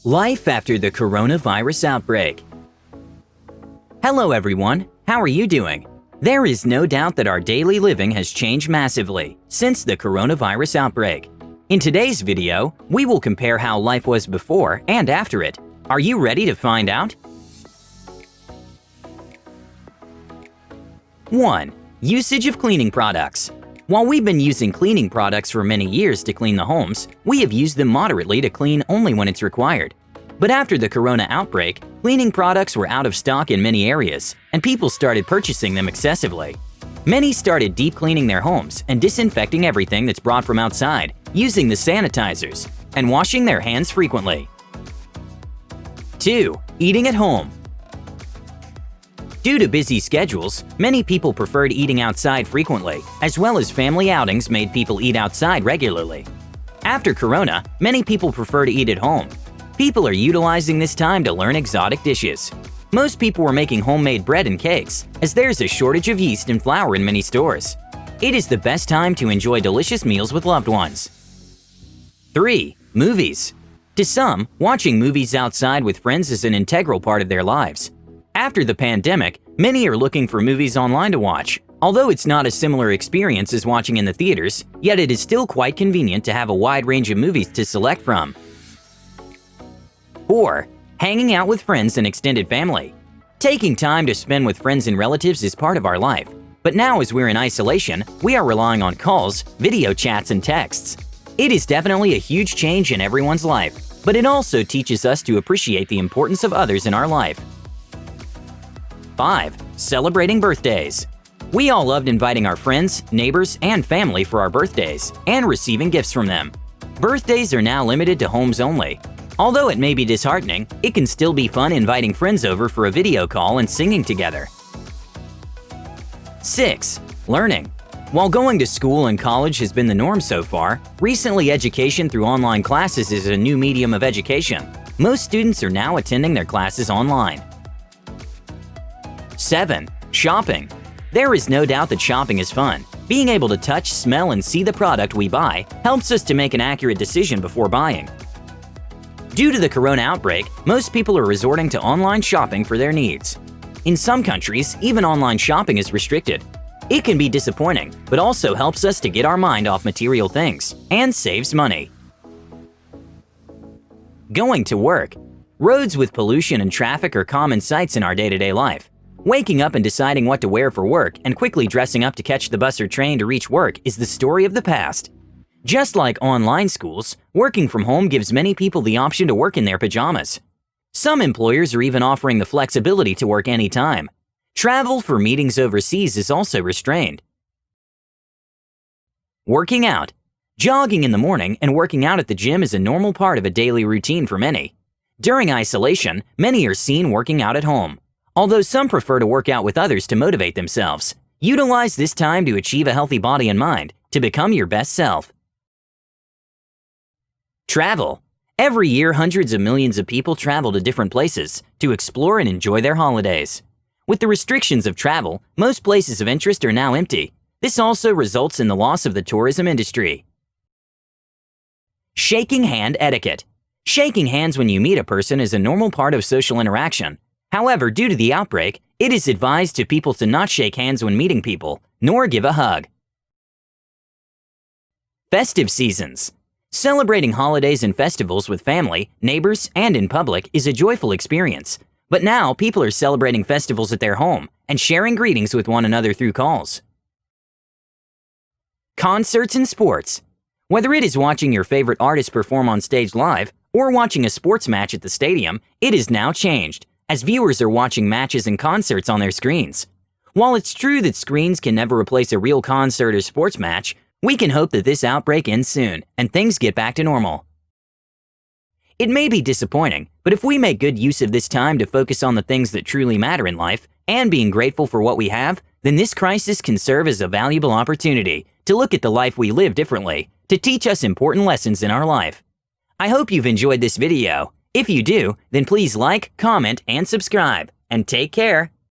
Life after the coronavirus outbreak. Hello everyone, how are you doing? There is no doubt that our daily living has changed massively since the coronavirus outbreak. In today's video, we will compare how life was before and after it. Are you ready to find out? 1. Usage of cleaning products. While we've been using cleaning products for many years to clean the homes, we have used them moderately to clean only when it's required. But after the corona outbreak, cleaning products were out of stock in many areas, and people started purchasing them excessively. Many started deep cleaning their homes and disinfecting everything that's brought from outside, using the sanitizers, and washing their hands frequently. 2. Eating at home. Due to busy schedules, many people preferred eating outside frequently, as well as family outings made people eat outside regularly. After Corona, many people prefer to eat at home. People are utilizing this time to learn exotic dishes. Most people were making homemade bread and cakes, as there's a shortage of yeast and flour in many stores. It is the best time to enjoy delicious meals with loved ones. 3. Movies. To some, watching movies outside with friends is an integral part of their lives. After the pandemic, many are looking for movies online to watch. Although it's not a similar experience as watching in the theaters, yet it is still quite convenient to have a wide range of movies to select from. 4. Hanging out with friends and extended family. Taking time to spend with friends and relatives is part of our life. But now as we're in isolation, we are relying on calls, video chats, and texts. It is definitely a huge change in everyone's life, but it also teaches us to appreciate the importance of others in our life. 5. Celebrating birthdays. We all loved inviting our friends, neighbors, and family for our birthdays and receiving gifts from them. Birthdays are now limited to homes only. Although it may be disheartening, it can still be fun inviting friends over for a video call and singing together. 6. Learning. While going to school and college has been the norm so far, recently education through online classes is a new medium of education. Most students are now attending their classes online. 7. Shopping. There is no doubt that shopping is fun. Being able to touch, smell, and see the product we buy helps us to make an accurate decision before buying. Due to the corona outbreak, most people are resorting to online shopping for their needs. In some countries, even online shopping is restricted. It can be disappointing, but also helps us to get our mind off material things and saves money. Going to work. Roads with pollution and traffic are common sights in our day-to-day life. Waking up and deciding what to wear for work and quickly dressing up to catch the bus or train to reach work is the story of the past. Just like online schools, working from home gives many people the option to work in their pajamas. Some employers are even offering the flexibility to work anytime. Travel for meetings overseas is also restrained. Working out. Jogging in the morning and working out at the gym is a normal part of a daily routine for many. During isolation, many are seen working out at home. Although some prefer to work out with others to motivate themselves. Utilize this time to achieve a healthy body and mind, to become your best self. Travel. Every year, hundreds of millions of people travel to different places to explore and enjoy their holidays. With the restrictions of travel, most places of interest are now empty. This also results in the loss of the tourism industry. Shaking hand etiquette. Shaking hands when you meet a person is a normal part of social interaction. However, due to the outbreak, it is advised to people to not shake hands when meeting people, nor give a hug. Festive Seasons. Celebrating holidays and festivals with family, neighbors, and in public is a joyful experience. But now, people are celebrating festivals at their home and sharing greetings with one another through calls. Concerts and sports. Whether it is watching your favorite artist perform on stage live or watching a sports match at the stadium, it is now changed, as viewers are watching matches and concerts on their screens. While it's true that screens can never replace a real concert or sports match, we can hope that this outbreak ends soon and things get back to normal. It may be disappointing, but if we make good use of this time to focus on the things that truly matter in life and being grateful for what we have, then this crisis can serve as a valuable opportunity to look at the life we live differently, to teach us important lessons in our life. I hope you've enjoyed this video. If you do, then please like, comment, and subscribe, and take care.